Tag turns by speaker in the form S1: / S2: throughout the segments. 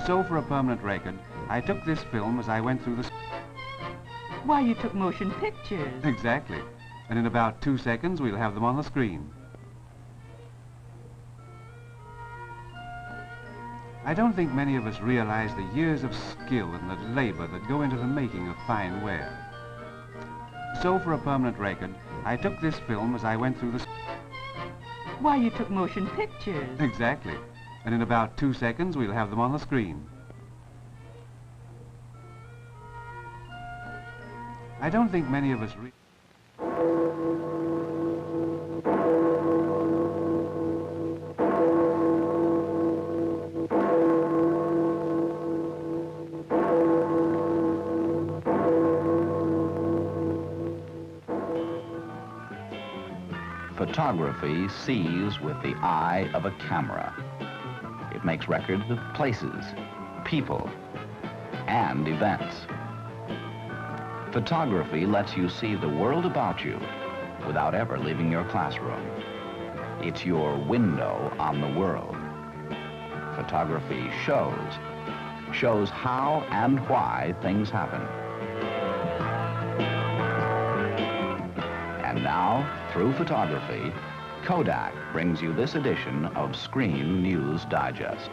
S1: So for a permanent record, I took this film as I went through the...
S2: Why, you took motion pictures.
S1: Exactly. And in about 2 seconds, we'll have them on the screen. I don't think many of us realize the years of skill and the labor that go into the making of fine ware. So for a permanent record, I took this film as I went through the...
S2: Why, you took motion pictures.
S1: Exactly. And in about 2 seconds, we'll have them on the screen. I don't think many of us
S3: Photography sees with the eye of a camera. It makes records of places, people, and events. Photography lets you see the world about you without ever leaving your classroom. It's your window on the world. Photography shows how and why things happen. And now, through photography, Kodak brings you this edition of Screen News Digest.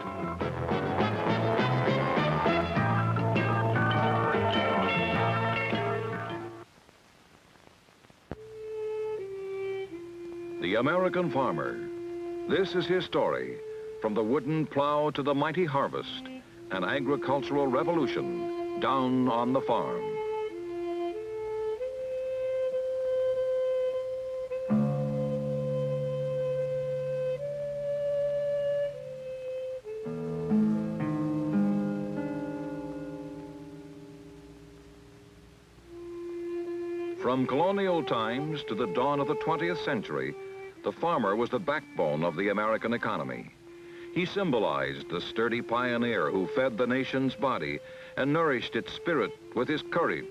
S4: The American farmer. This is his story, from the wooden plow to the mighty harvest, an agricultural revolution down on the farm. From colonial times to the dawn of the 20th century, the farmer was the backbone of the American economy. He symbolized the sturdy pioneer who fed the nation's body and nourished its spirit with his courage,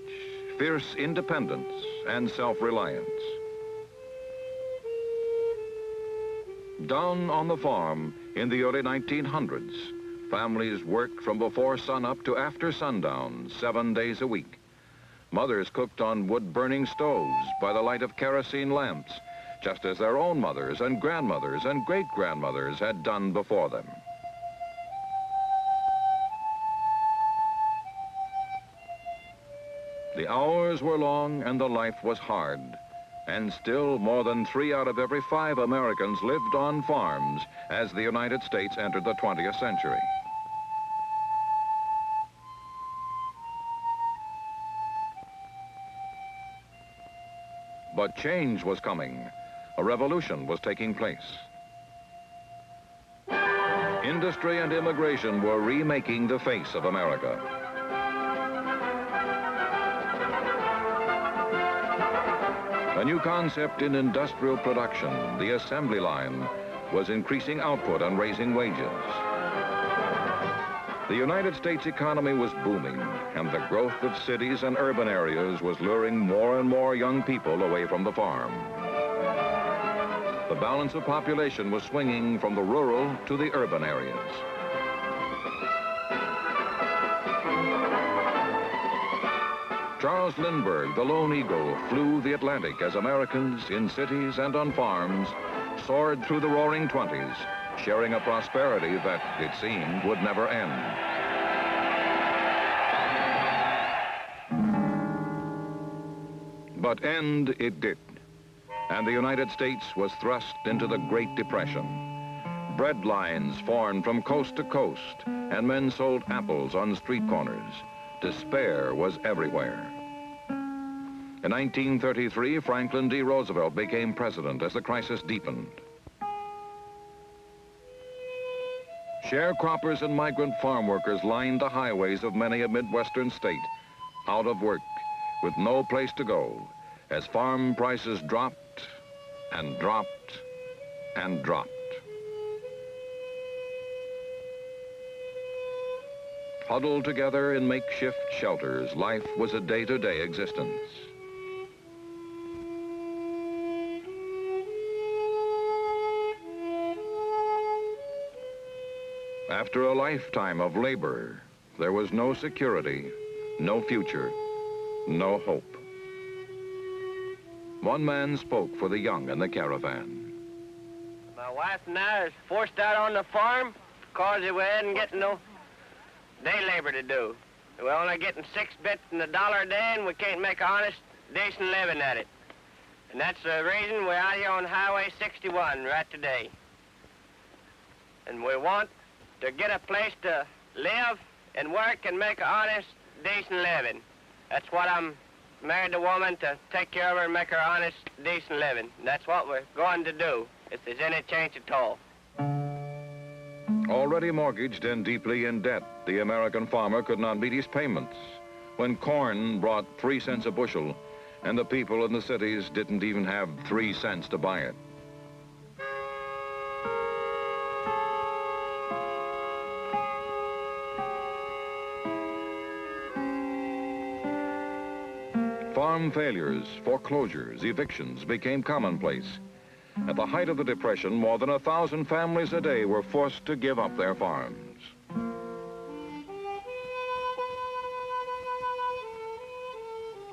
S4: fierce independence, and self-reliance. Down on the farm in the early 1900s, families worked from before sunup to after sundown, 7 days a week. Mothers cooked on wood-burning stoves by the light of kerosene lamps, just as their own mothers and grandmothers and great-grandmothers had done before them. The hours were long and the life was hard, and still more than 3 out of every 5 Americans lived on farms as the United States entered the 20th century. But change was coming. A revolution was taking place. Industry and immigration were remaking the face of America. A new concept in industrial production, the assembly line, was increasing output and raising wages. The United States economy was booming, and the growth of cities and urban areas was luring more and more young people away from the farm. The balance of population was swinging from the rural to the urban areas. Charles Lindbergh, the lone eagle, flew the Atlantic as Americans in cities and on farms soared through the roaring 20s, sharing a prosperity that, it seemed, would never end. But end it did, and the United States was thrust into the Great Depression. Bread lines formed from coast to coast, and men sold apples on street corners. Despair was everywhere. In 1933, Franklin D. Roosevelt became president as the crisis deepened. Sharecroppers and migrant farm workers lined the highways of many a Midwestern state, out of work, with no place to go, as farm prices dropped and dropped and dropped. Huddled together in makeshift shelters, life was a day-to-day existence. After a lifetime of labor, there was no security, no future, no hope. One man spoke for the young in the caravan.
S5: My wife and I was forced out on the farm because we hadn't getting no day labor to do. We're only getting 6 bits and $1 a day, and we can't make an honest, decent living at it. And that's the reason we're out here on Highway 61 right today. And we want to get a place to live and work and make an honest, decent living. That's what I'm married a woman to take care of her and make her honest, decent living. And that's what we're going to do, if there's any change at all.
S4: Already mortgaged and deeply in debt, the American farmer could not meet his payments when corn brought 3 cents a bushel and the people in the cities didn't even have 3 cents to buy it. Farm failures, foreclosures, evictions became commonplace. At the height of the Depression, more than 1,000 families a day were forced to give up their farms.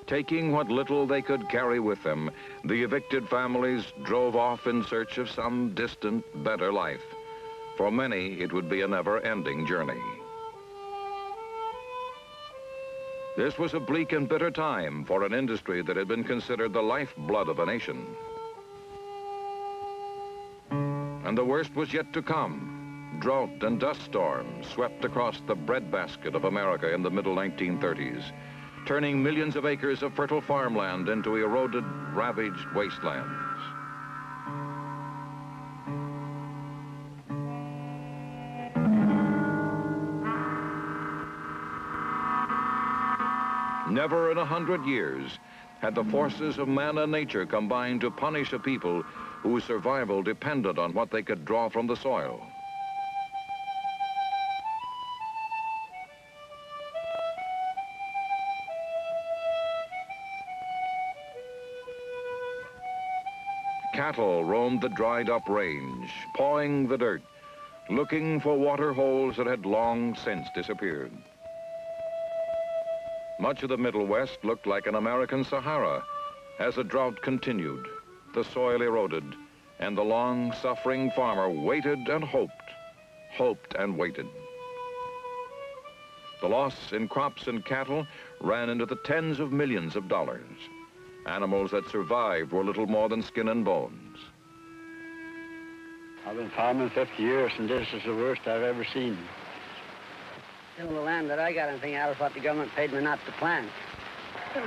S4: Taking what little they could carry with them, the evicted families drove off in search of some distant, better life. For many, it would be a never-ending journey. This was a bleak and bitter time for an industry that had been considered the lifeblood of a nation. And the worst was yet to come. Drought and dust storms swept across the breadbasket of America in the middle 1930s, turning millions of acres of fertile farmland into eroded, ravaged wastelands. Never in 100 years had the forces of man and nature combined to punish a people whose survival depended on what they could draw from the soil. Cattle roamed the dried-up range, pawing the dirt, looking for water holes that had long since disappeared. Much of the Middle West looked like an American Sahara as the drought continued, the soil eroded, and the long-suffering farmer waited and hoped and waited. The loss in crops and cattle ran into the tens of millions of dollars. Animals that survived were little more than skin and bones.
S6: I've been farming 50 years, and this is the worst I've ever seen.
S7: The land that I got anything out of what the government paid me not to plant.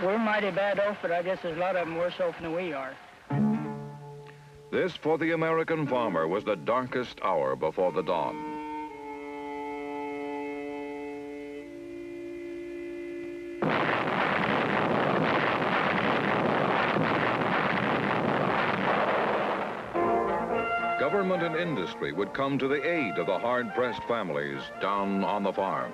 S8: We're mighty bad off, but I guess there's a lot of them worse off than we are.
S4: This, for the American farmer, was the darkest hour before the dawn. Government and industry would come to the aid of the hard-pressed families down on the farm.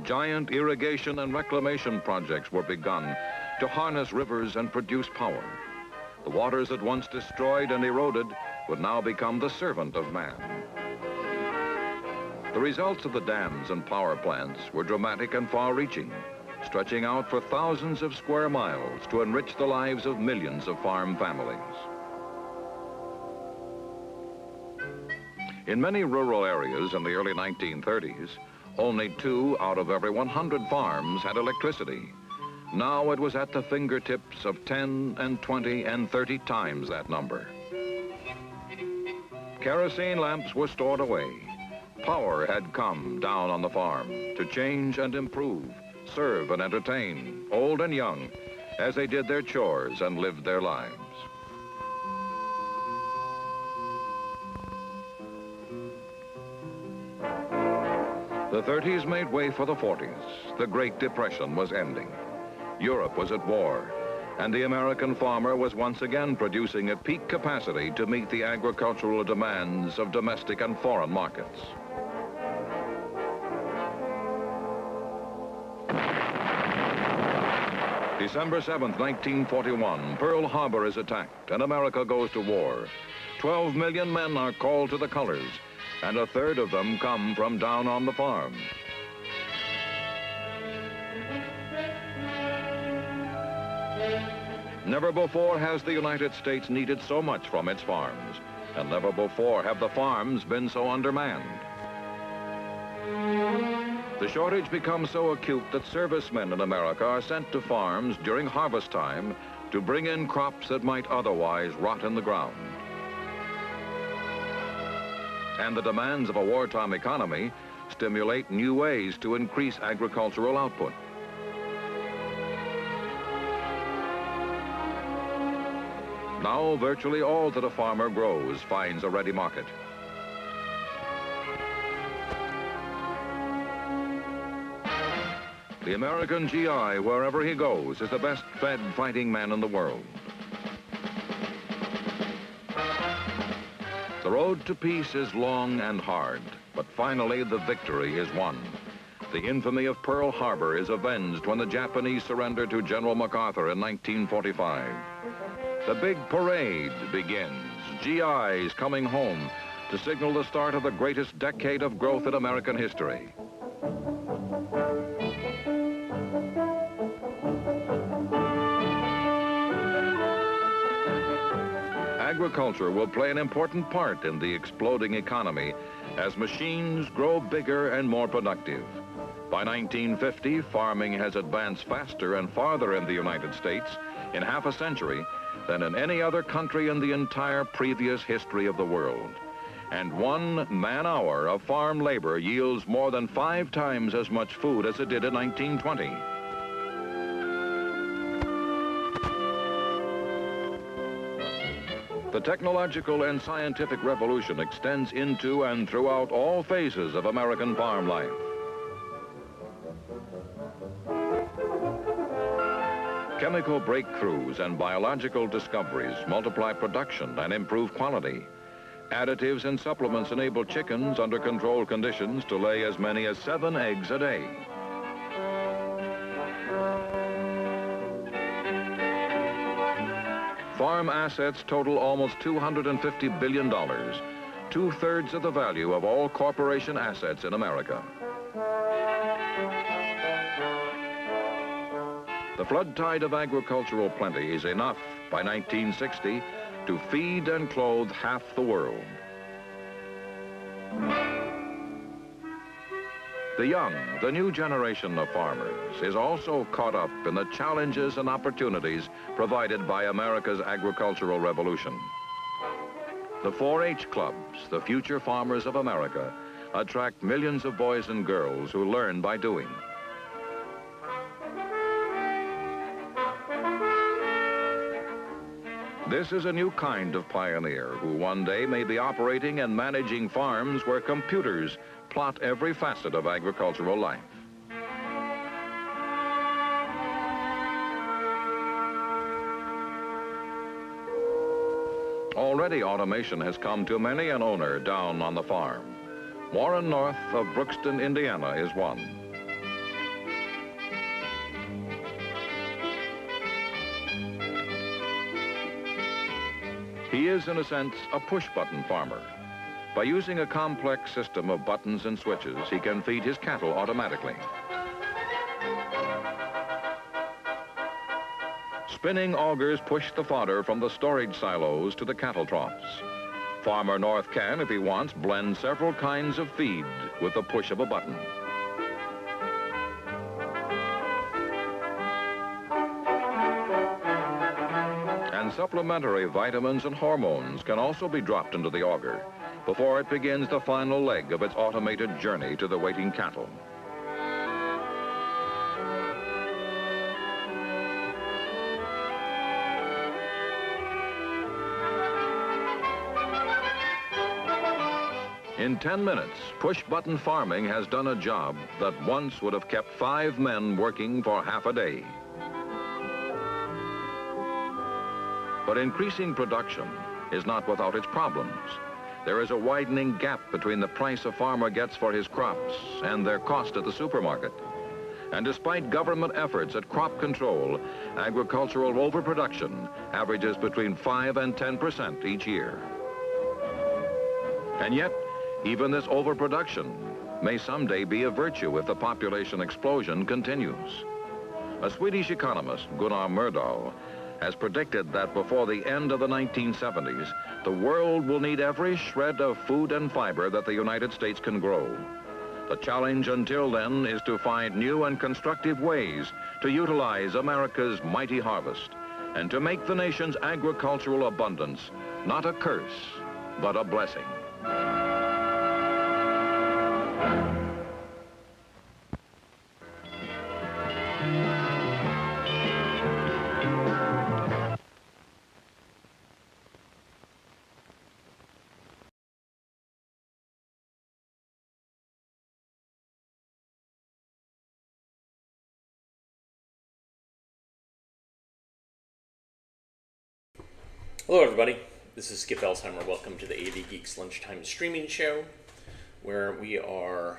S4: Giant irrigation and reclamation projects were begun to harness rivers and produce power. The waters that once destroyed and eroded would now become the servant of man. The results of the dams and power plants were dramatic and far-reaching, stretching out for thousands of square miles to enrich the lives of millions of farm families. In many rural areas in the early 1930s, only 2 out of every 100 farms had electricity. Now it was at the fingertips of 10 and 20 and 30 times that number. Kerosene lamps were stored away. Power had come down on the farm to change and improve, serve and entertain, old and young, as they did their chores and lived their lives. The 30s made way for the 40s. The Great Depression was ending. Europe was at war, and the American farmer was once again producing at peak capacity to meet the agricultural demands of domestic and foreign markets. December 7th, 1941, Pearl Harbor is attacked and America goes to war. 12 million men are called to the colors, and a third of them come from down on the farm. Never before has the United States needed so much from its farms, and never before have the farms been so undermanned. The shortage becomes so acute that servicemen in America are sent to farms during harvest time to bring in crops that might otherwise rot in the ground. And the demands of a wartime economy stimulate new ways to increase agricultural output. Now, virtually all that a farmer grows finds a ready market. The American GI, wherever he goes, is the best-fed fighting man in the world. The road to peace is long and hard, but finally the victory is won. The infamy of Pearl Harbor is avenged when the Japanese surrender to General MacArthur in 1945. The big parade begins, GIs coming home to signal the start of the greatest decade of growth in American history. Agriculture will play an important part in the exploding economy as machines grow bigger and more productive. By 1950, farming has advanced faster and farther in the United States in half a century than in any other country in the entire previous history of the world. And 1 man-hour of farm labor yields more than 5 times as much food as it did in 1920. The technological and scientific revolution extends into and throughout all phases of American farm life. Chemical breakthroughs and biological discoveries multiply production and improve quality. Additives and supplements enable chickens under controlled conditions to lay as many as 7 eggs a day. Farm assets total almost $250 billion, 2/3 of the value of all corporation assets in America. The flood tide of agricultural plenty is enough by 1960 to feed and clothe half the world. The young, the new generation of farmers is also caught up in the challenges and opportunities provided by America's agricultural revolution. The 4-H clubs, the future farmers of America, attract millions of boys and girls who learn by doing. This is a new kind of pioneer who one day may be operating and managing farms where computers plot every facet of agricultural life. Already automation has come to many an owner down on the farm. Warren North of Brookston, Indiana is one. He is, in a sense, a push-button farmer. By using a complex system of buttons and switches, he can feed his cattle automatically. Spinning augers push the fodder from the storage silos to the cattle troughs. Farmer North can, if he wants, blend several kinds of feed with the push of a button. And supplementary vitamins and hormones can also be dropped into the auger before it begins the final leg of its automated journey to the waiting cattle. In 10 minutes, push-button farming has done a job that once would have kept 5 men working for half a day. But increasing production is not without its problems. There is a widening gap between the price a farmer gets for his crops and their cost at the supermarket. And despite government efforts at crop control, agricultural overproduction averages between 5 and 10% each year. And yet, even this overproduction may someday be a virtue if the population explosion continues. A Swedish economist, Gunnar Myrdal, has predicted that before the end of the 1970s, the world will need every shred of food and fiber that the United States can grow. The challenge until then is to find new and constructive ways to utilize America's mighty harvest and to make the nation's agricultural abundance not a curse, but a blessing.
S9: Hello everybody, this is Skip Elsheimer. Welcome to the AV Geeks Lunchtime Streaming Show, where we are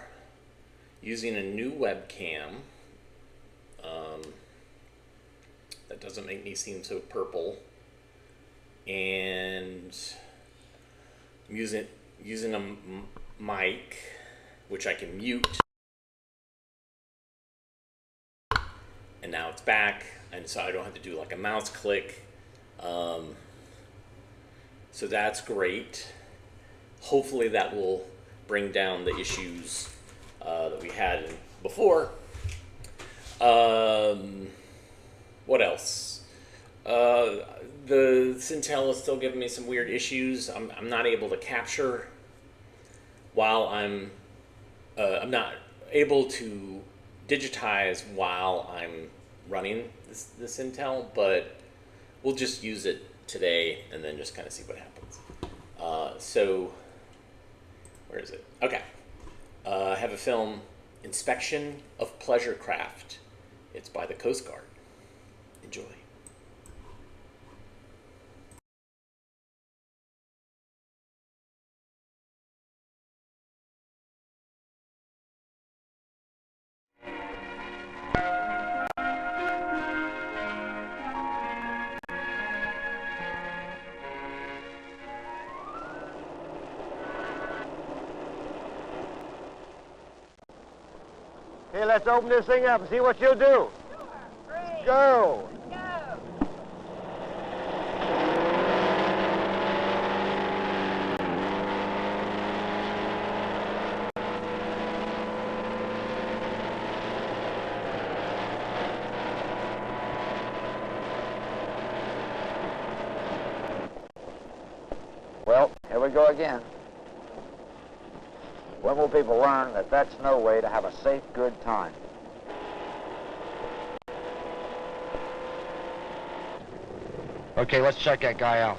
S9: using a new webcam that doesn't make me seem so purple, and I'm using a mic which I can mute, and now it's back, and so I don't have to do like a mouse click. So that's great. Hopefully that will bring down the issues that we had before. What else? The Cintel is still giving me some weird issues. I'm not able to capture while I'm not able to digitize while I'm running this Intel, but we'll just use it today and then just kind of see what happens. So where is it? Okay. I have a film, Inspection of Pleasure Craft. It's by the Coast Guard. Enjoy.
S10: Hey, let's open this thing up and see what you'll do. Go. Well, here we go again. When will people learn that that's no way to have a safe, good time? Okay, let's check that guy out.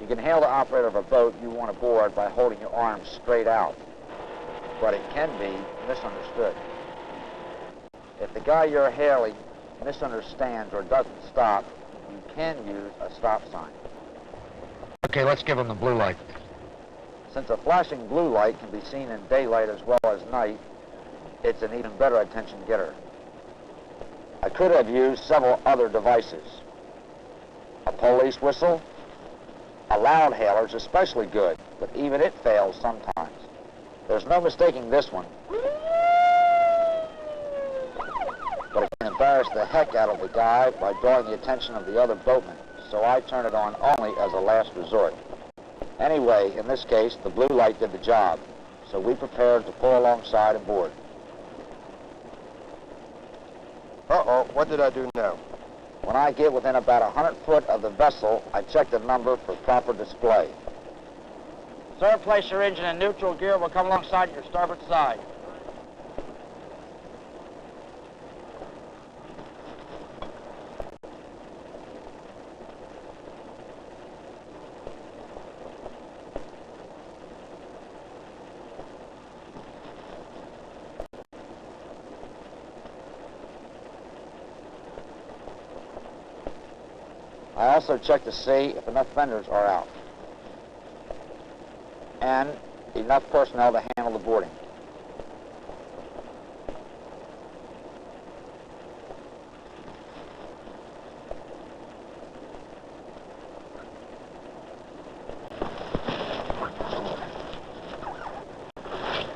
S10: You can hail the operator of a boat you want to board by holding your arms straight out, but it can be misunderstood. If the guy you're hailing misunderstands or doesn't stop, you can use a stop sign. Okay, let's give him the blue light. Since a flashing blue light can be seen in daylight as well as night, it's an even better attention getter. I could have used several other devices. A police whistle, a loud hailer's especially good, but even it fails sometimes. There's no mistaking this one. But it can embarrass the heck out of the guy by drawing the attention of the other boatmen, so I turn it on only as a last resort. Anyway, in this case, the blue light did the job, so we prepared to pull alongside and board. Uh-oh, what did I do now? When I get within about 100 foot of the vessel, I check the number for proper display. Sir, place your engine in neutral gear. We'll come alongside your starboard side. I also check to see if enough vendors are out and enough personnel to handle the boarding.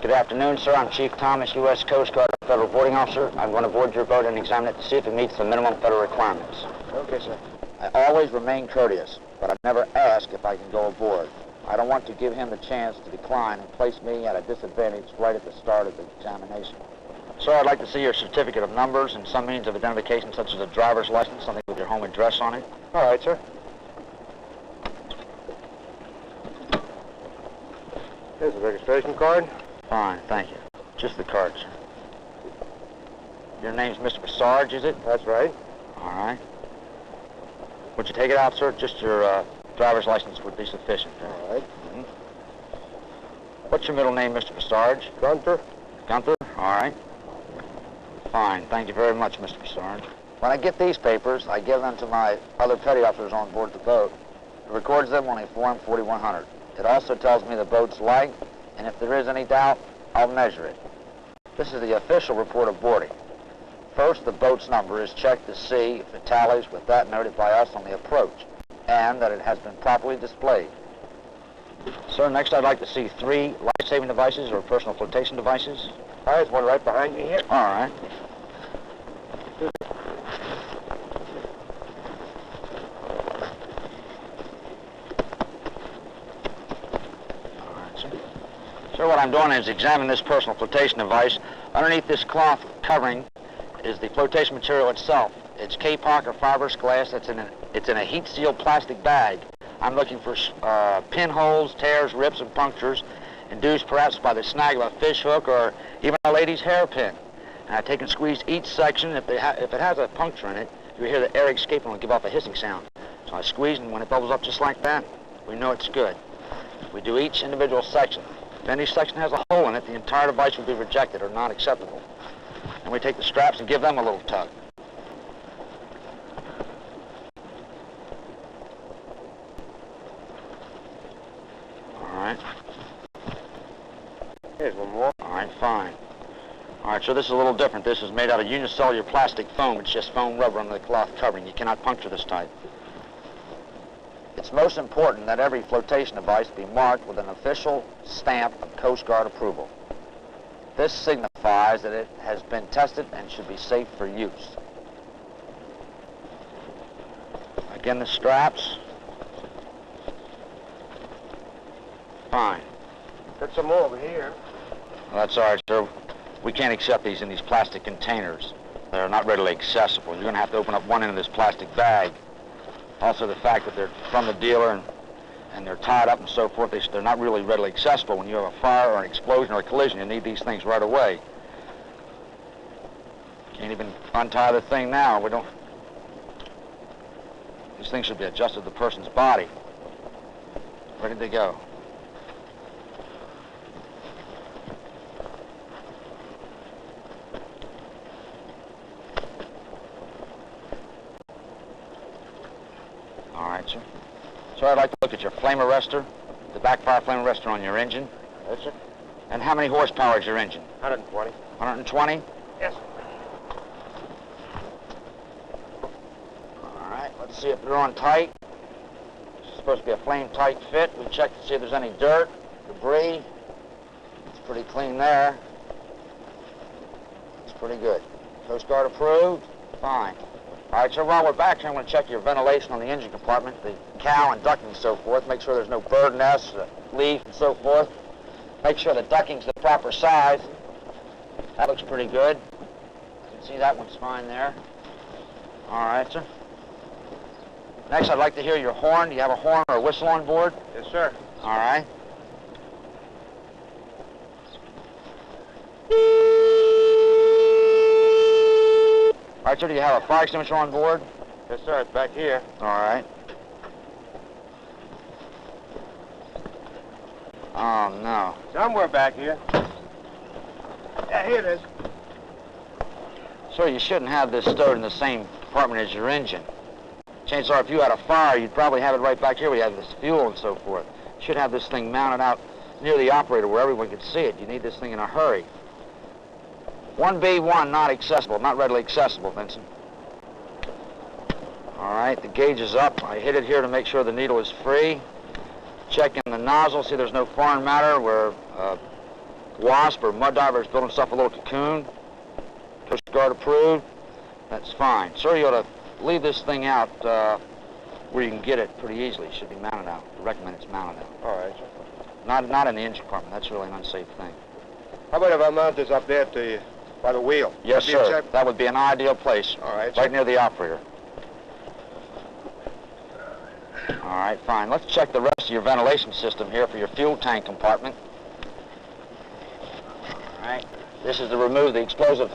S10: Good afternoon, sir. I'm Chief Thomas, U.S. Coast Guard Federal Boarding Officer. I'm going to board your boat and examine it to see if it meets the minimum federal requirements.
S6: Okay, sir.
S10: I always remain courteous, but I never ask if I can go aboard. I don't want to give him the chance to decline and place me at a disadvantage right at the start of the examination. Sir, I'd like to see your certificate of numbers and some means of identification, such as a driver's license, something with your home address on it.
S6: All right, sir. Here's the registration card.
S10: Fine, thank you. Just the card, sir. Your name's Mr. Sarge, is it?
S6: That's right.
S10: All right. Would you take it out, sir? Just your driver's license would be sufficient.
S6: All right.
S10: Mm-hmm. What's your middle name, Mr. Sarge?
S6: Gunther.
S10: Gunther? All right. Fine. Thank you very much, Mr. Sarge. When I get these papers, I give them to my other petty officers on board the boat. It records them on a Form 4100. It also tells me the boat's length, and if there is any doubt, I'll measure it. This is the official report of boarding. First, the boat's number is checked to see if it tallies with that noted by us on the approach, and that it has been properly displayed. Sir, next I'd like to see 3 life-saving devices or personal flotation devices.
S6: There's one right behind you here.
S10: All right. Sir, what I'm doing is examining this personal flotation device. Underneath this cloth covering is the flotation material itself. It's K-Pock or fibrous glass. It's in a heat-sealed plastic bag. I'm looking for pinholes, tears, rips, and punctures induced perhaps by the snag of a fish hook or even a lady's hairpin. And I take and squeeze each section. If it has a puncture in it, you hear the air escaping and give off a hissing sound. So I squeeze, and when it bubbles up just like that, we know it's good. We do each individual section. If any section has a hole in it, the entire device will be rejected or not acceptable. And we take the straps and give them a little tug. All right.
S6: Here's one more.
S10: All right, fine. All right, so this is a little different. This is made out of unicellular plastic foam. It's just foam rubber under the cloth covering. You cannot puncture this type. It's most important that every flotation device be marked with an official stamp of Coast Guard approval. This signifies that it has been tested and should be safe for use. Again, the straps. Fine.
S6: Got some more over here.
S10: Well, that's all right, sir. We can't accept these in these plastic containers. They're not readily accessible. You're going to have to open up one end of this plastic bag. Also, the fact that they're from the dealer and they're tied up and so forth, they're not really readily accessible. When you have a fire or an explosion or a collision, you need these things right away. Can't even untie the thing now. These things should be adjusted to the person's body. Ready to go. All right, sir. Sir, I'd like to look at your flame arrestor, the backfire flame arrestor on your engine.
S6: Yes, sir.
S10: And how many horsepower is your engine?
S6: 120.
S10: 120?
S6: Yes, sir.
S10: All right, let's see if they're on tight. It's supposed to be a flame-tight fit. We check to see if there's any dirt, debris. It's pretty clean there. It's pretty good. Coast Guard approved? Fine. All right, sir, while we're back here, I'm going to check your ventilation on the engine compartment, the cowl and ducting and so forth. Make sure there's no bird nests, leaf and so forth. Make sure the ducting's the proper size. That looks pretty good. You can see that one's fine there. All right, sir. Next, I'd like to hear your horn. Do you have a horn or a whistle on board?
S6: Yes, sir.
S10: All right. All right, sir, do you have a fire extinguisher on board?
S6: Yes, sir. It's back here.
S10: All right. Oh, no.
S6: Somewhere back here. Yeah, here it is.
S10: Sir, you shouldn't have this stowed in the same compartment as your engine. Chances are if you had a fire, you'd probably have it right back here where you have this fuel and so forth. You should have this thing mounted out near the operator where everyone can see it. You need this thing in a hurry. 1B1, not accessible, not readily accessible, Vincent. All right, the gauge is up. I hit it here to make sure the needle is free. Checking the nozzle, see there's no foreign matter where wasp or mud diver is building himself a little cocoon, Coast Guard approved, that's fine. Sir, you ought to leave this thing out where you can get it pretty easily. It should be mounted out. I recommend it's mounted out.
S11: All right, sir.
S10: Not in the engine compartment. That's really an unsafe thing.
S11: How about if I mount this up there by the wheel?
S10: Yes, sir. That would be an ideal place.
S11: All right,
S10: right near the operator. All right, fine. Let's check the rest of your ventilation system here for your fuel tank compartment. All right. This is to remove the explosive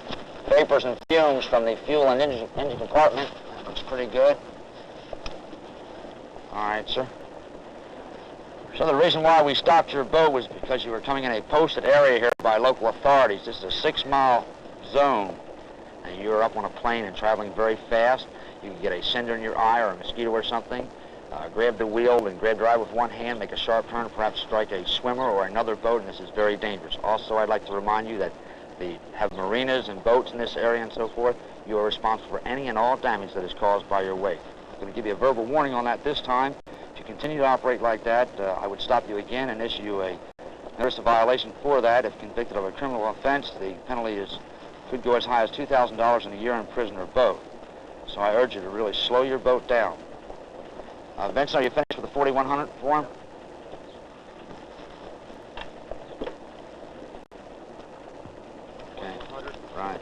S10: vapors and fumes from the fuel and engine compartment. That looks pretty good. All right, sir. So the reason why we stopped your boat was because you were coming in a posted area here by local authorities. This is a 6-mile zone, and you were up on a plane and traveling very fast. You could get a cinder in your eye or a mosquito or something. Grab the wheel and grab the ride with one hand, make a sharp turn, perhaps strike a swimmer or another boat, and this is very dangerous. Also, I'd like to remind you that we have marinas and boats in this area and so forth. You are responsible for any and all damage that is caused by your wake. I'm going to give you a verbal warning on that this time. If you continue to operate like that, I would stop you again and issue you a notice of violation for that. If convicted of a criminal offense, the penalty could go as high as $2,000 and a year in prison or both. So I urge you to really slow your boat down. Vincent, are you finished with the 4100 form? Okay, right.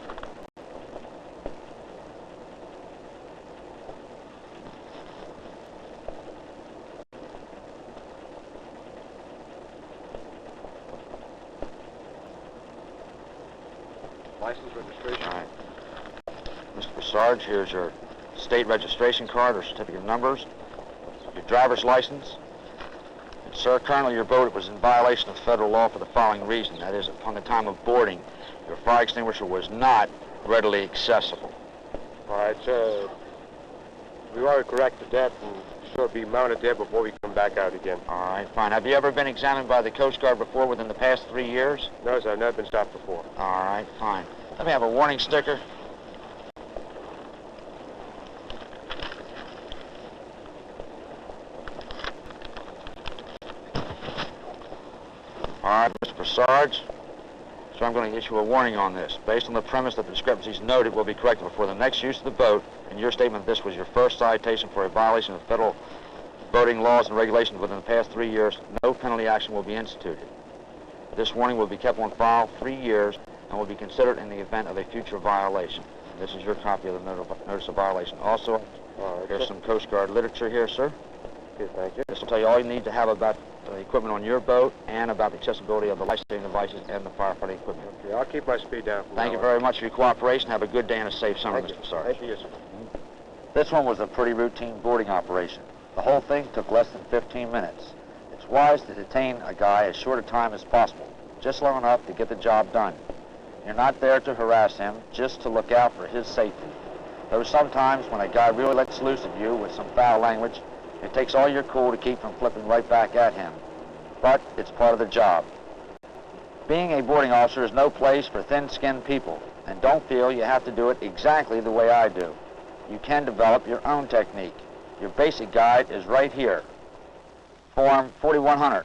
S11: License, registration.
S10: All right. Mr. Sarge, here's your state registration card or certificate of numbers. Your driver's license. And sir, currently your boat was in violation of federal law for the following reason. That is, upon the time of boarding, your fire extinguisher was not readily accessible.
S11: All right, sir. We already corrected that, and sure be mounted there before we come back out again.
S10: All right, fine. Have you ever been examined by the Coast Guard before within the past 3 years?
S11: No, sir. I've never been stopped before.
S10: All right, fine. Let me have a warning sticker. All right, Mr. Sarge. So I'm going to issue a warning on this. Based on the premise that the discrepancies noted will be corrected before the next use of the boat, and your statement that this was your first citation for a violation of federal boating laws and regulations within the past 3 years, no penalty action will be instituted. This warning will be kept on file 3 years and will be considered in the event of a future violation. This is your copy of the notice of violation. Also, there's some Coast Guard literature here, sir.
S11: Okay, thank you.
S10: This will tell you all you need to have about the equipment on your boat and about the accessibility of the life-saving devices and the firefighting equipment.
S11: Okay, I'll keep my speed down.
S10: Thank you very much for your cooperation. Have a good day and a safe summer, Mr. Sarge.
S11: Thank you, sir.
S10: This one was a pretty routine boarding operation. The whole thing took less than 15 minutes. It's wise to detain a guy as short a time as possible, just long enough to get the job done. You're not there to harass him, just to look out for his safety. Though sometimes when a guy really lets loose at you with some foul language, it takes all your cool to keep from flipping right back at him. But it's part of the job. Being a boarding officer is no place for thin-skinned people, and don't feel you have to do it exactly the way I do. You can develop your own technique. Your basic guide is right here. Form 4100.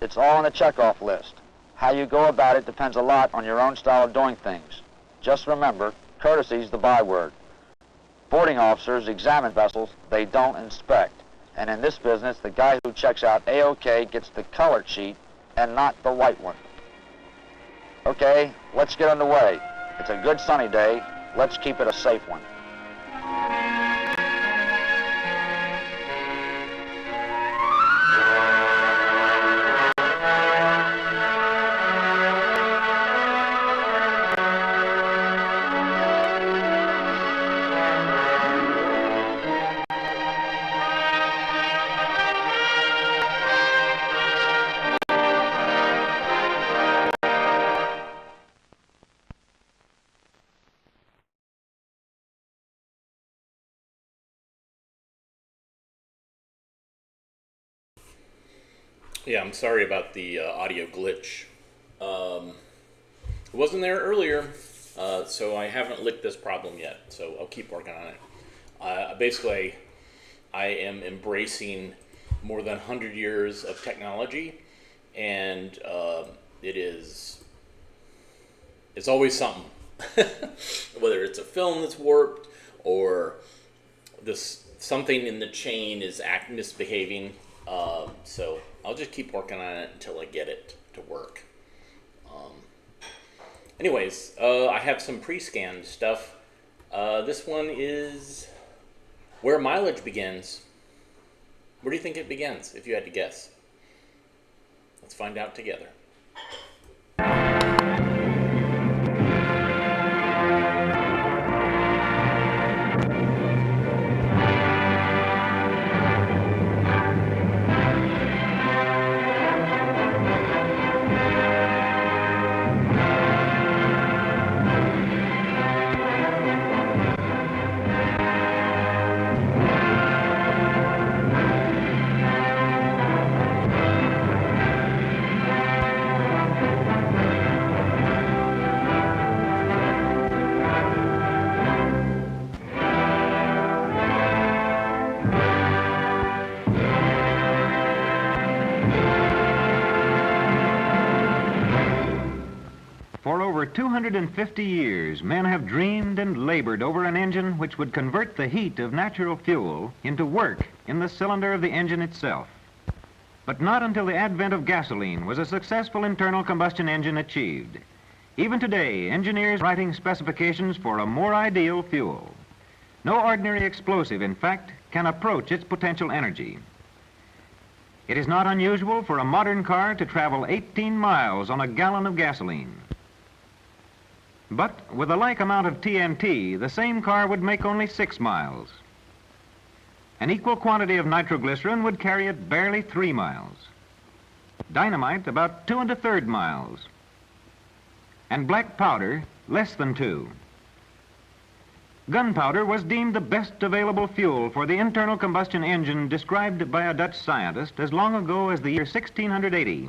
S10: It's all on the checkoff list. How you go about it depends a lot on your own style of doing things. Just remember, courtesy's the byword. Boarding officers examine vessels, they don't inspect. And in this business, the guy who checks out A-OK gets the colored sheet and not the white one. Okay, let's get underway. It's a good sunny day. Let's keep it a safe one.
S9: Yeah, I'm sorry about the audio glitch. It wasn't there earlier, so I haven't licked this problem yet, so I'll keep working on it. Basically, I am embracing more than 100 years of technology, and it is it's always something. Whether it's a film that's warped or something in the chain is misbehaving. So I'll just keep working on it until I get it to work. Anyways, I have some pre-scanned stuff. This one is Where Mileage Begins. Where do you think it begins, if you had to guess? Let's find out together.
S12: For over 250 years, men have dreamed and labored over an engine which would convert the heat of natural fuel into work in the cylinder of the engine itself. But not until the advent of gasoline was a successful internal combustion engine achieved. Even today, engineers are writing specifications for a more ideal fuel. No ordinary explosive, in fact, can approach its potential energy. It is not unusual for a modern car to travel 18 miles on a gallon of gasoline. But with a like amount of TNT, the same car would make only 6 miles. An equal quantity of nitroglycerin would carry it barely 3 miles. Dynamite about 2 1/3 miles. And black powder less than 2. Gunpowder was deemed the best available fuel for the internal combustion engine described by a Dutch scientist as long ago as the year 1680.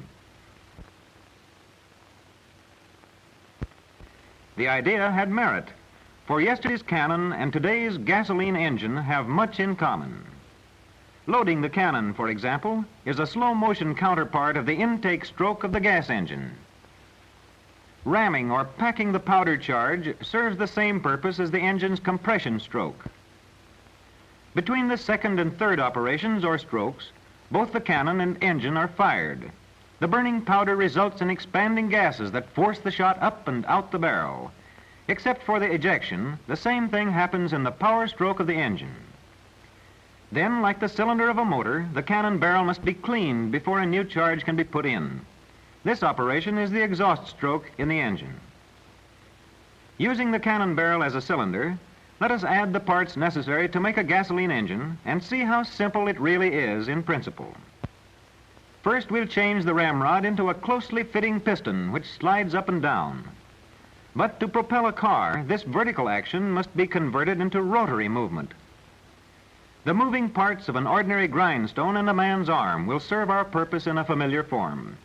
S12: The idea had merit, for yesterday's cannon and today's gasoline engine have much in common. Loading the cannon, for example, is a slow-motion counterpart of the intake stroke of the gas engine. Ramming or packing the powder charge serves the same purpose as the engine's compression stroke. Between the second and third operations or strokes, both the cannon and engine are fired. The burning powder results in expanding gases that force the shot up and out the barrel. Except for the ejection, the same thing happens in the power stroke of the engine. Then, like the cylinder of a motor, the cannon barrel must be cleaned before a new charge can be put in. This operation is the exhaust stroke in the engine. Using the cannon barrel as a cylinder, let us add the parts necessary to make a gasoline engine and see how simple it really is in principle. First, we'll change the ramrod into a closely fitting piston which slides up and down. But to propel a car, this vertical action must be converted into rotary movement. The moving parts of an ordinary grindstone and a man's arm will serve our purpose in a familiar form.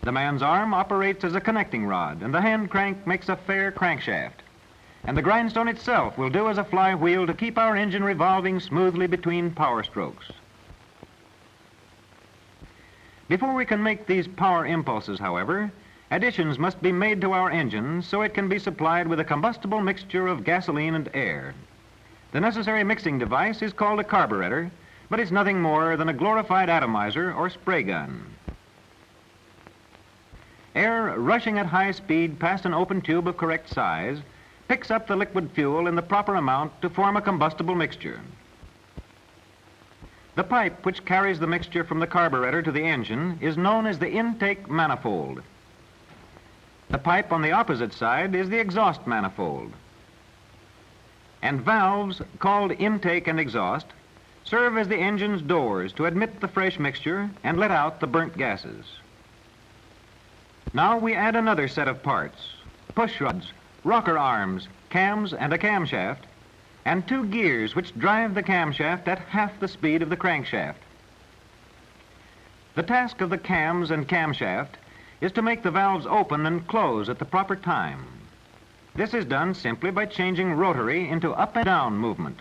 S12: The man's arm operates as a connecting rod, and the hand crank makes a fair crankshaft. And the grindstone itself will do as a flywheel to keep our engine revolving smoothly between power strokes. Before we can make these power impulses, however, additions must be made to our engine so it can be supplied with a combustible mixture of gasoline and air. The necessary mixing device is called a carburetor, but it's nothing more than a glorified atomizer or spray gun. Air rushing at high speed past an open tube of correct size picks up the liquid fuel in the proper amount to form a combustible mixture. The pipe which carries the mixture from the carburetor to the engine is known as the intake manifold. The pipe on the opposite side is the exhaust manifold. And valves, called intake and exhaust, serve as the engine's doors to admit the fresh mixture and let out the burnt gases. Now we add another set of parts: push rods, rocker arms, cams, and a camshaft, and 2 gears which drive the camshaft at half the speed of the crankshaft. The task of the cams and camshaft is to make the valves open and close at the proper time. This is done simply by changing rotary into up and down movement.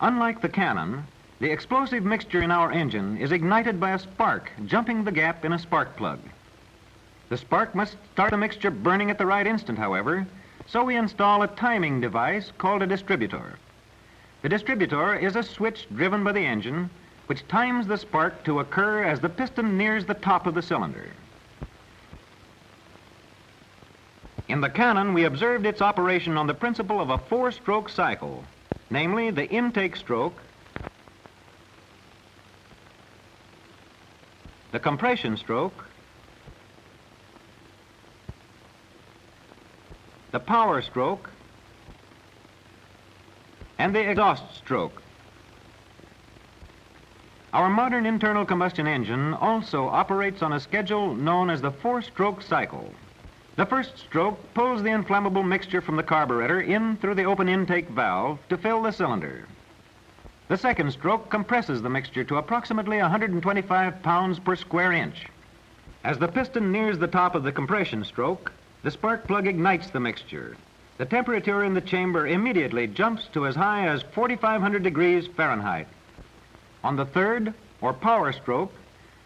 S12: Unlike the cannon, the explosive mixture in our engine is ignited by a spark jumping the gap in a spark plug. The spark must start the mixture burning at the right instant, however, so we install a timing device called a distributor. The distributor is a switch driven by the engine which times the spark to occur as the piston nears the top of the cylinder. In the cannon, we observed its operation on the principle of a four-stroke cycle, namely the intake stroke, the compression stroke, the power stroke, and the exhaust stroke. Our modern internal combustion engine also operates on a schedule known as the four-stroke cycle. The first stroke pulls the inflammable mixture from the carburetor in through the open intake valve to fill the cylinder. The second stroke compresses the mixture to approximately 125 pounds per square inch. As the piston nears the top of the compression stroke, the spark plug ignites the mixture. The temperature in the chamber immediately jumps to as high as 4,500 degrees Fahrenheit. On the third, or power stroke,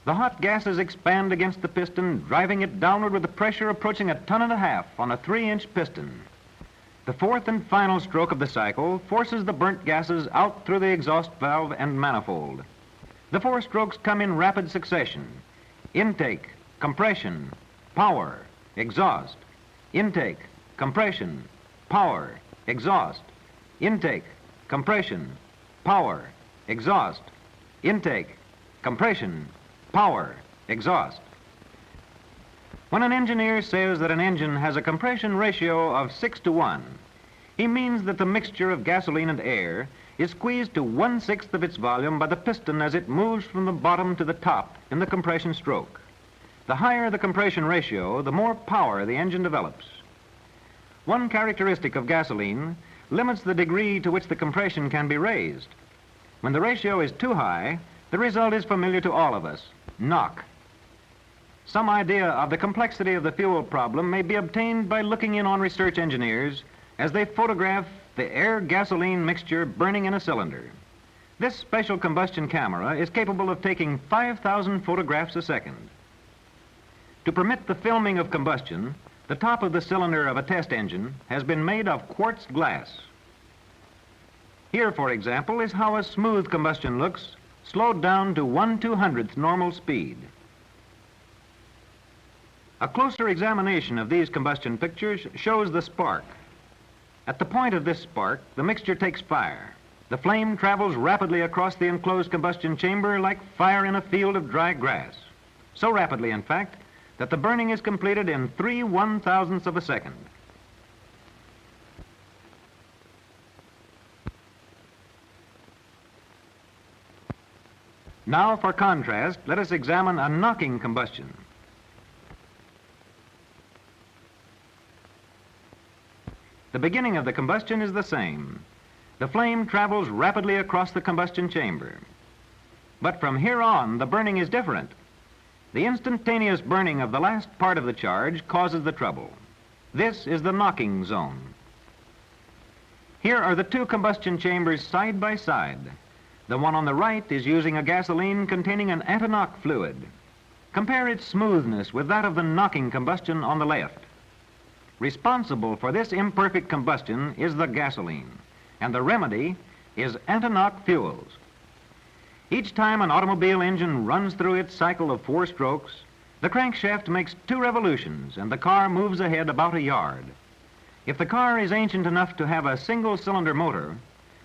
S12: the hot gases expand against the piston, driving it downward with a pressure approaching 1.5 tons on a 3-inch piston. The fourth and final stroke of the cycle forces the burnt gases out through the exhaust valve and manifold. The four strokes come in rapid succession: intake, compression, power, exhaust, intake, compression, power, exhaust, intake, compression, power, exhaust, intake, compression, power, exhaust. When an engineer says that an engine has a compression ratio of 6:1, he means that the mixture of gasoline and air is squeezed to 1/6 of its volume by the piston as it moves from the bottom to the top in the compression stroke. The higher the compression ratio, the more power the engine develops. One characteristic of gasoline limits the degree to which the compression can be raised. When the ratio is too high, the result is familiar to all of us: knock. Some idea of the complexity of the fuel problem may be obtained by looking in on research engineers as they photograph the air-gasoline mixture burning in a cylinder. This special combustion camera is capable of taking 5,000 photographs a second. To permit the filming of combustion, the top of the cylinder of a test engine has been made of quartz glass. Here, for example, is how a smooth combustion looks, slowed down to 1/200th normal speed. A closer examination of these combustion pictures shows the spark. At the point of this spark, the mixture takes fire. The flame travels rapidly across the enclosed combustion chamber like fire in a field of dry grass. So rapidly, in fact, that the burning is completed in 3/1000ths of a second. Now, for contrast, let us examine a knocking combustion. The beginning of the combustion is the same. The flame travels rapidly across the combustion chamber. But from here on, the burning is different. The instantaneous burning of the last part of the charge causes the trouble. This is the knocking zone. Here are the two combustion chambers side by side. The one on the right is using a gasoline containing an anti-knock fluid. Compare its smoothness with that of the knocking combustion on the left. Responsible for this imperfect combustion is the gasoline, and the remedy is anti-knock fuels. Each time an automobile engine runs through its cycle of 4 strokes, the crankshaft makes 2 revolutions and the car moves ahead about 1 yard. If the car is ancient enough to have a single-cylinder motor,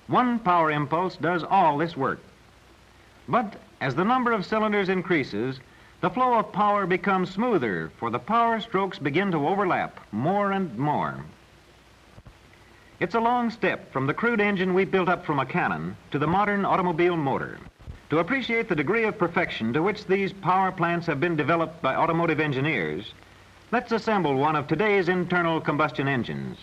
S12: one power impulse does all this work. But as the number of cylinders increases, the flow of power becomes smoother, for the power strokes begin to overlap more and more. It's a long step from the crude engine we built up from a cannon to the modern automobile motor. To appreciate the degree of perfection to which these power plants have been developed by automotive engineers, let's assemble one of today's internal combustion engines.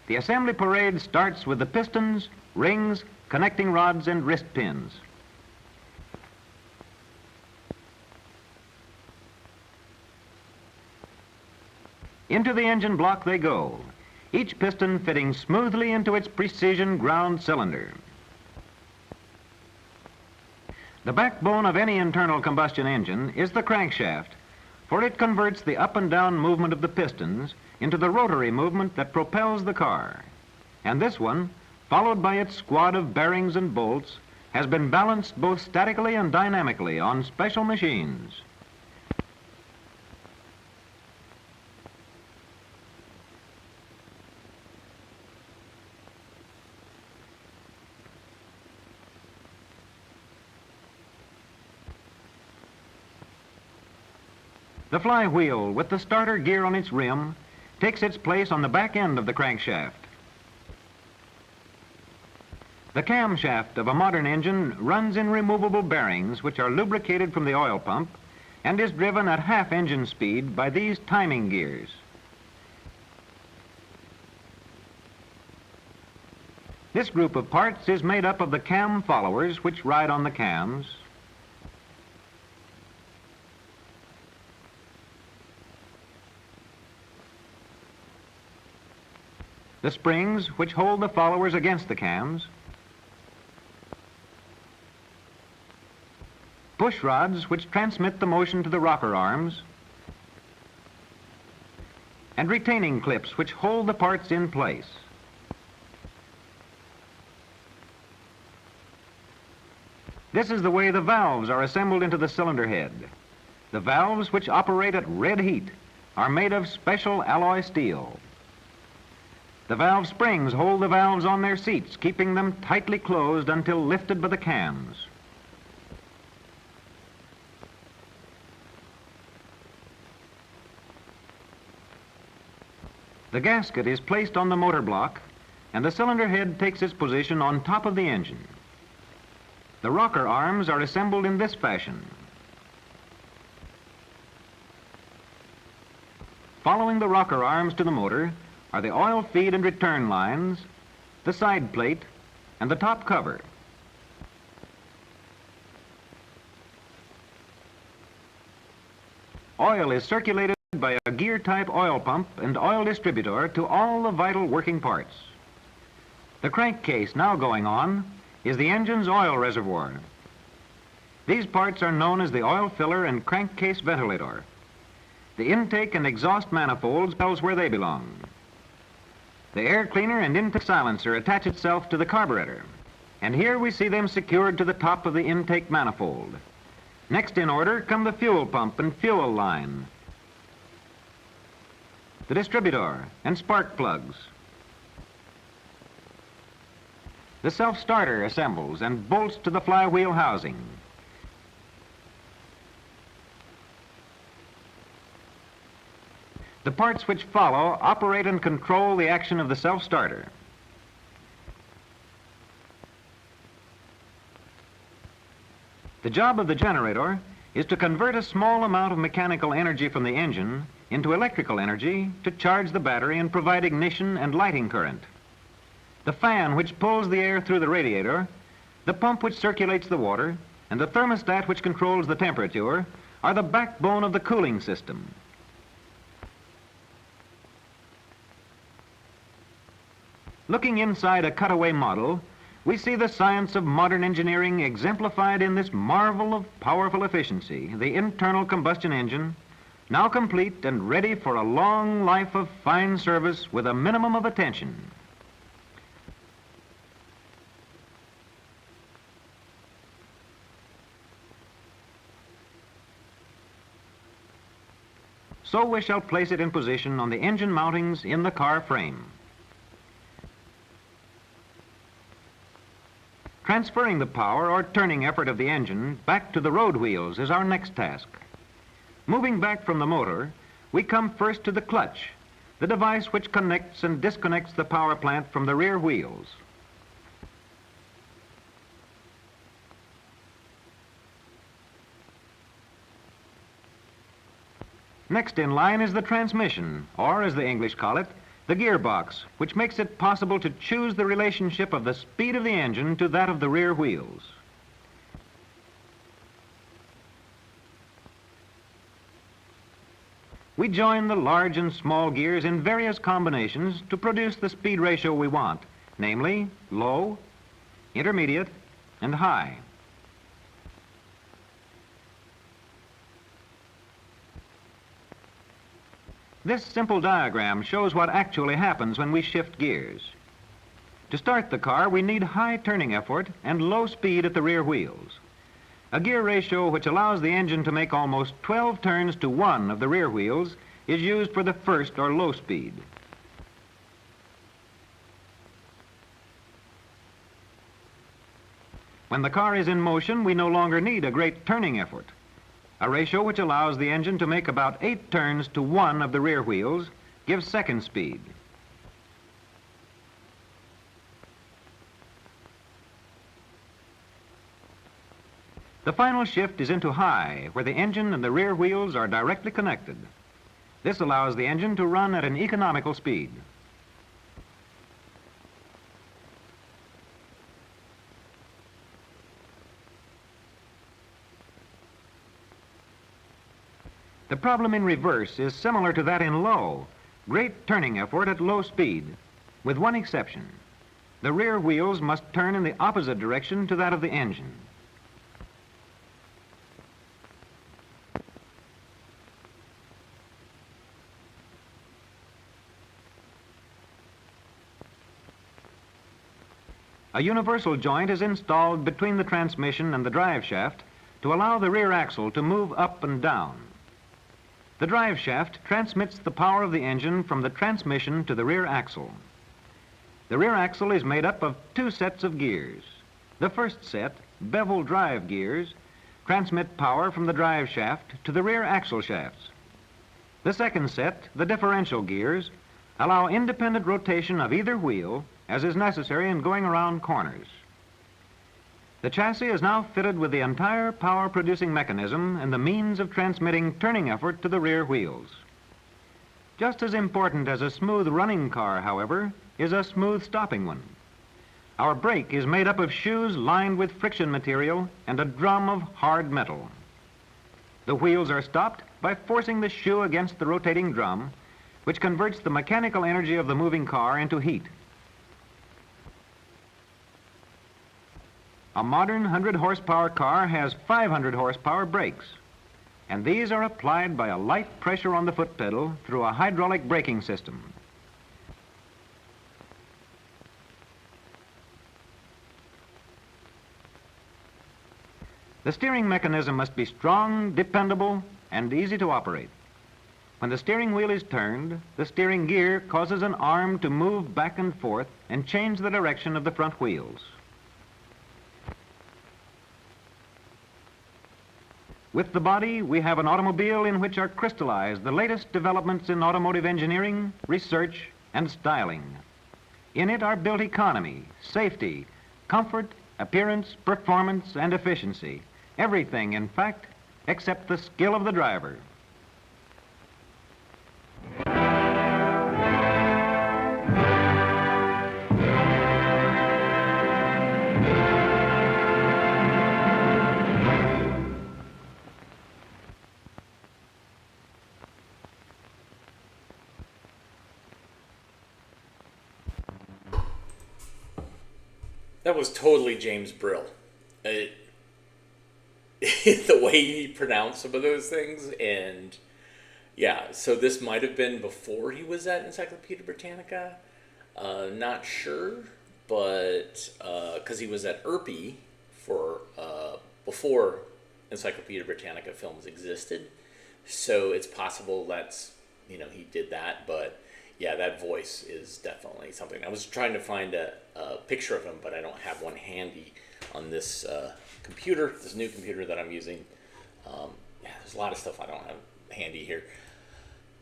S12: The assembly parade starts with the pistons, rings, connecting rods, and wrist pins. Into the engine block they go, each piston fitting smoothly into its precision ground cylinder. The backbone of any internal combustion engine is the crankshaft, for it converts the up and down movement of the pistons into the rotary movement that propels the car. And this one, followed by its squad of bearings and bolts, has been balanced both statically and dynamically on special machines. The flywheel, with the starter gear on its rim, takes its place on the back end of the crankshaft. The camshaft of a modern engine runs in removable bearings which are lubricated from the oil pump and is driven at half engine speed by these timing gears. This group of parts is made up of the cam followers which ride on the cams, the springs which hold the followers against the cams, push rods which transmit the motion to the rocker arms, and retaining clips which hold the parts in place. This is the way the valves are assembled into the cylinder head. The valves, which operate at red heat, are made of special alloy steel. The valve springs hold the valves on their seats, keeping them tightly closed until lifted by the cams. The gasket is placed on the motor block, and the cylinder head takes its position on top of the engine. The rocker arms are assembled in this fashion. Following the rocker arms to the motor are the oil feed and return lines, the side plate, and the top cover. Oil is circulated by a gear-type oil pump and oil distributor to all the vital working parts. The crankcase now going on is the engine's oil reservoir. These parts are known as the oil filler and crankcase ventilator. The intake and exhaust manifolds tells where they belong. The air cleaner and intake silencer attach itself to the carburetor, and here we see them secured to the top of the intake manifold. Next in order come the fuel pump and fuel line, the distributor and spark plugs. The self-starter assembles and bolts to the flywheel housing. The parts which follow operate and control the action of the self-starter. The job of the generator is to convert a small amount of mechanical energy from the engine into electrical energy to charge the battery and provide ignition and lighting current. The fan which pulls the air through the radiator, the pump which circulates the water, and the thermostat which controls the temperature are the backbone of the cooling system. Looking inside a cutaway model, we see the science of modern engineering exemplified in this marvel of powerful efficiency, the internal combustion engine, now complete and ready for a long life of fine service with a minimum of attention. So we shall place it in position on the engine mountings in the car frame. Transferring the power or turning effort of the engine back to the road wheels is our next task. Moving back from the motor, we come first to the clutch, the device which connects and disconnects the power plant from the rear wheels. Next in line is the transmission, or as the English call it, the gearbox, which makes it possible to choose the relationship of the speed of the engine to that of the rear wheels. We join the large and small gears in various combinations to produce the speed ratio we want, namely low, intermediate, and high. This simple diagram shows what actually happens when we shift gears. To start the car, we need high turning effort and low speed at the rear wheels. A gear ratio which allows the engine to make almost 12 turns to 1 of the rear wheels is used for the first or low speed. When the car is in motion, we no longer need a great turning effort. A ratio which allows the engine to make about 8 turns to 1 of the rear wheels gives second speed. The final shift is into high, where the engine and the rear wheels are directly connected. This allows the engine to run at an economical speed. The problem in reverse is similar to that in low, great turning effort at low speed, with one exception. The rear wheels must turn in the opposite direction to that of the engine. A universal joint is installed between the transmission and the drive shaft to allow the rear axle to move up and down. The drive shaft transmits the power of the engine from the transmission to the rear axle. The rear axle is made up of 2 sets of gears. The first set, bevel drive gears, transmit power from the drive shaft to the rear axle shafts. The second set, the differential gears, allow independent rotation of either wheel as is necessary in going around corners. The chassis is now fitted with the entire power-producing mechanism and the means of transmitting turning effort to the rear wheels. Just as important as a smooth running car, however, is a smooth stopping one. Our brake is made up of shoes lined with friction material and a drum of hard metal. The wheels are stopped by forcing the shoe against the rotating drum, which converts the mechanical energy of the moving car into heat. A modern 100-horsepower car has 500-horsepower brakes, and these are applied by a light pressure on the foot pedal through a hydraulic braking system. The steering mechanism must be strong, dependable, and easy to operate. When the steering wheel is turned, the steering gear causes an arm to move back and forth and change the direction of the front wheels. With the body, we have an automobile in which are crystallized the latest developments in automotive engineering, research, and styling. In it are built economy, safety, comfort, appearance, performance, and efficiency. Everything, in fact, except the skill of the driver.
S9: That was totally James Brill. The way he pronounced some of those things, and yeah, so this might have been before he was at Encyclopedia Britannica. Not sure, but because he was at ERPI for before Encyclopedia Britannica films existed, so it's possible that's he did that, but. Yeah, that voice is definitely something. I was trying to find a picture of him, but I don't have one handy on this computer, this new computer that I'm using. Yeah, there's a lot of stuff I don't have handy here.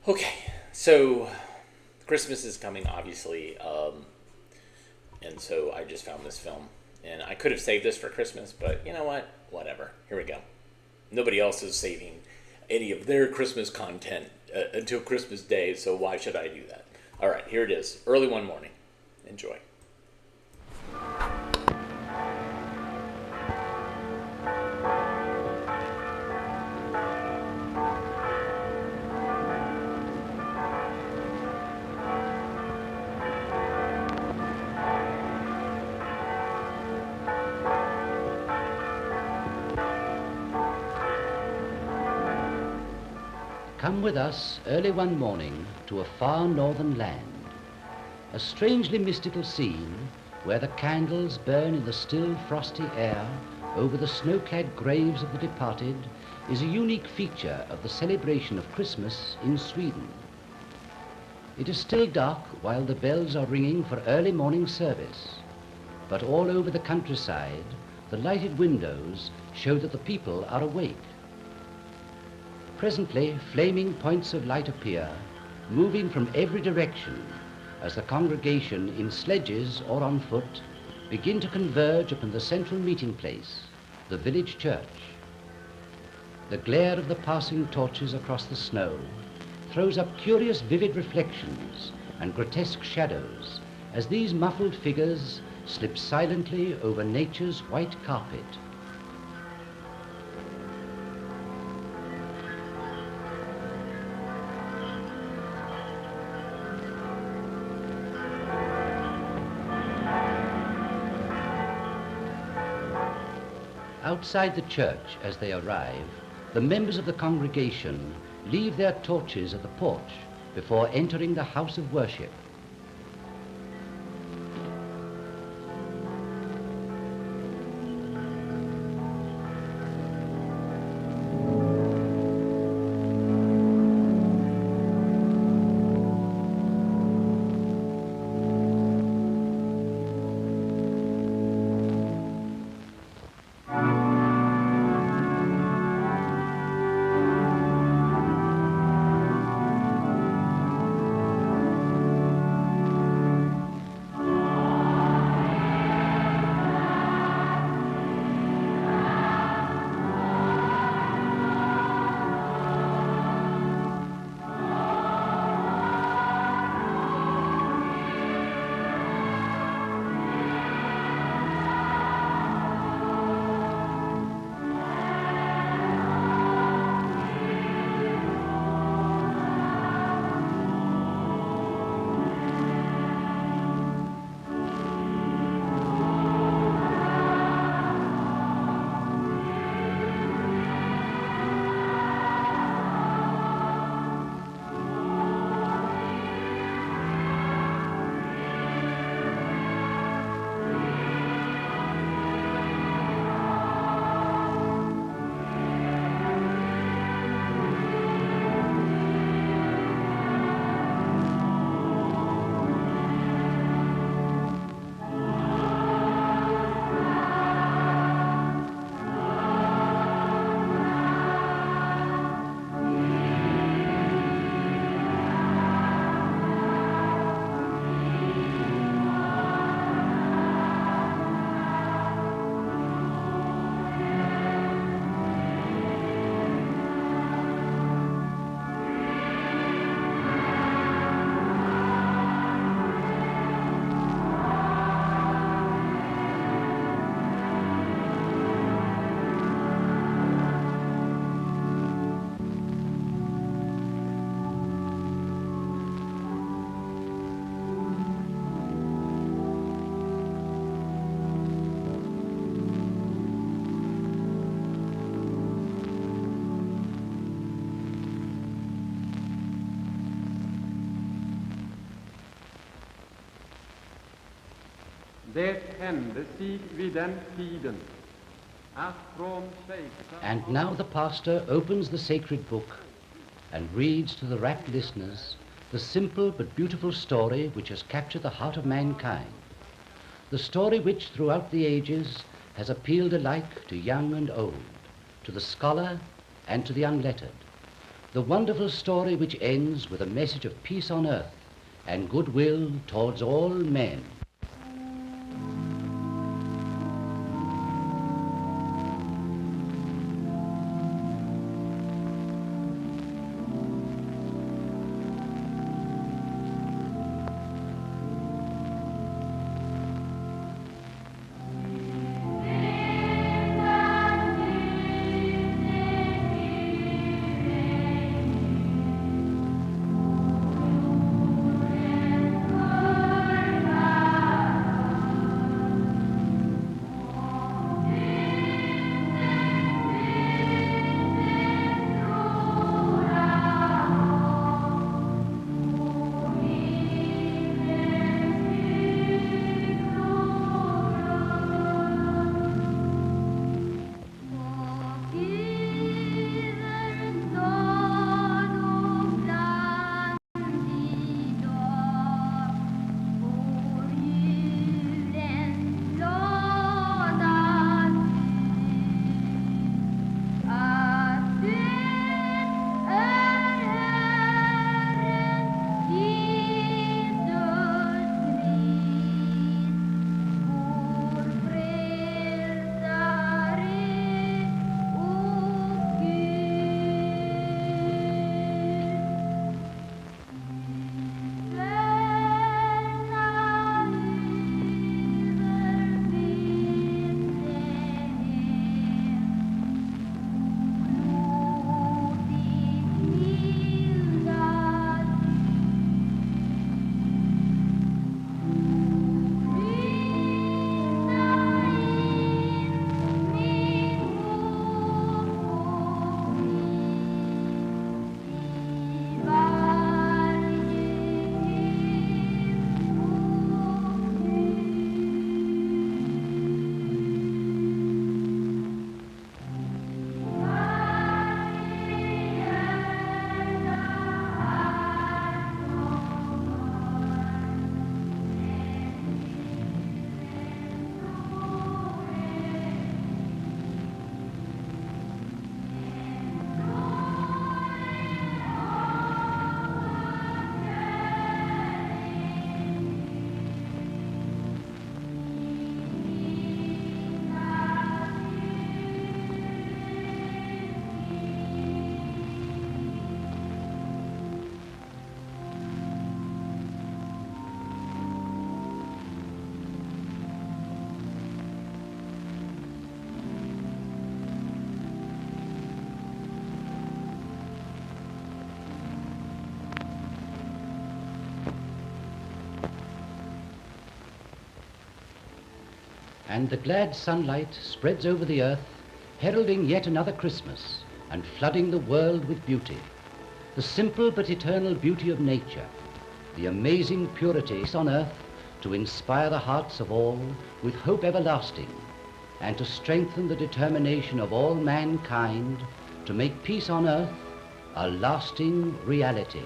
S9: Okay, so Christmas is coming, obviously, and so I just found this film. And I could have saved this for Christmas, but you know what? Whatever. Here we go. Nobody else is saving any of their Christmas content until Christmas Day, so why should I do that? All right, here it is. Early one morning. Enjoy.
S13: come with us early one morning to a far northern land, a strangely mystical scene where the candles burn in the still frosty air over the snow-clad graves of the departed is a unique feature of the celebration of Christmas in Sweden. It is still dark while the bells are ringing for early morning service, but all over the countryside the lighted windows show that the people are awake. Presently, flaming points of light appear, moving from every direction as the congregation in sledges or on foot begin to converge upon the central meeting place, the village church. The glare of the passing torches across the snow throws up curious vivid reflections and grotesque shadows as these muffled figures slip silently over nature's white carpet. Outside the church, as they arrive, the members of the congregation leave their torches at the porch before entering the house of worship. And now the pastor opens the sacred book and reads to the rapt listeners the simple but beautiful story which has captured the heart of mankind. The story which throughout the ages has appealed alike to young and old, to the scholar and to the unlettered. The wonderful story which ends with a message of peace on earth and goodwill towards all men. and the glad sunlight spreads over the earth, heralding yet another Christmas and flooding the world with beauty. The simple but eternal beauty of nature, the amazing purity on earth to inspire the hearts of all with hope everlasting, and to strengthen the determination of all mankind to make peace on earth a lasting reality.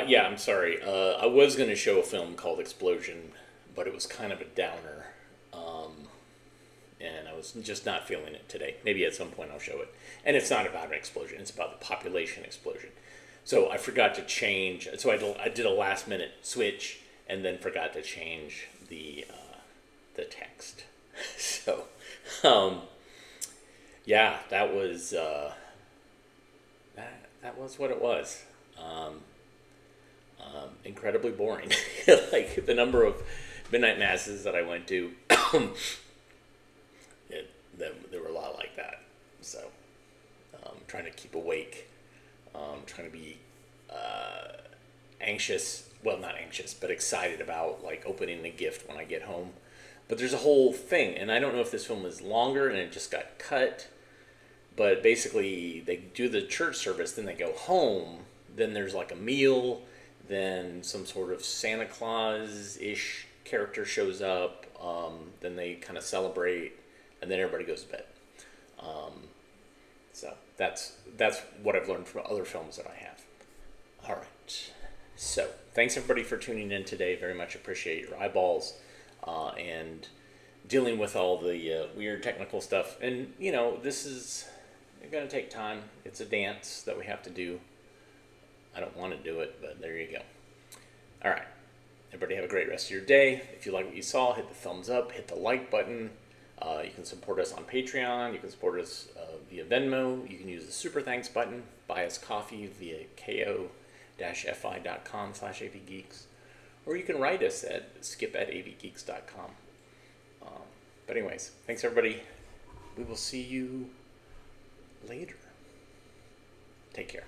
S9: Yeah, I'm sorry. I was going to show a film called Explosion, but it was kind of a downer. And I was just not feeling it today. Maybe at some point I'll show it. And it's not about an explosion. It's about the population explosion. So I forgot to change. So I did a last minute switch and then forgot to change the text. So, yeah, that was that was what it was. Incredibly boring. Like the number of midnight masses that I went to, there were a lot like that. So, trying to keep awake, trying to be anxious. Well, not anxious, but excited about like opening the gift when I get home. But there's a whole thing, and I don't know if this film is longer and it just got cut. But basically, they do the church service, then they go home. Then there's like a meal. Then some sort of Santa Claus-ish character shows up. Then they kind of celebrate, and then everybody goes to bed. So that's what I've learned from other films that I have. All right. So thanks everybody for tuning in today. Very much appreciate your eyeballs and dealing with all the weird technical stuff. And you know, this is going to take time. It's a dance that we have to do. I don't want to do it, but there you go. All right. Everybody have a great rest of your day. If you like what you saw, hit the thumbs up, hit the like button. You can support us on Patreon. You can support us via Venmo. You can use the super thanks button. Buy us coffee via ko-fi.com/avgeeks. Or you can write us at skip@avgeeks.com. But anyways, thanks everybody. We will see you later. Take care.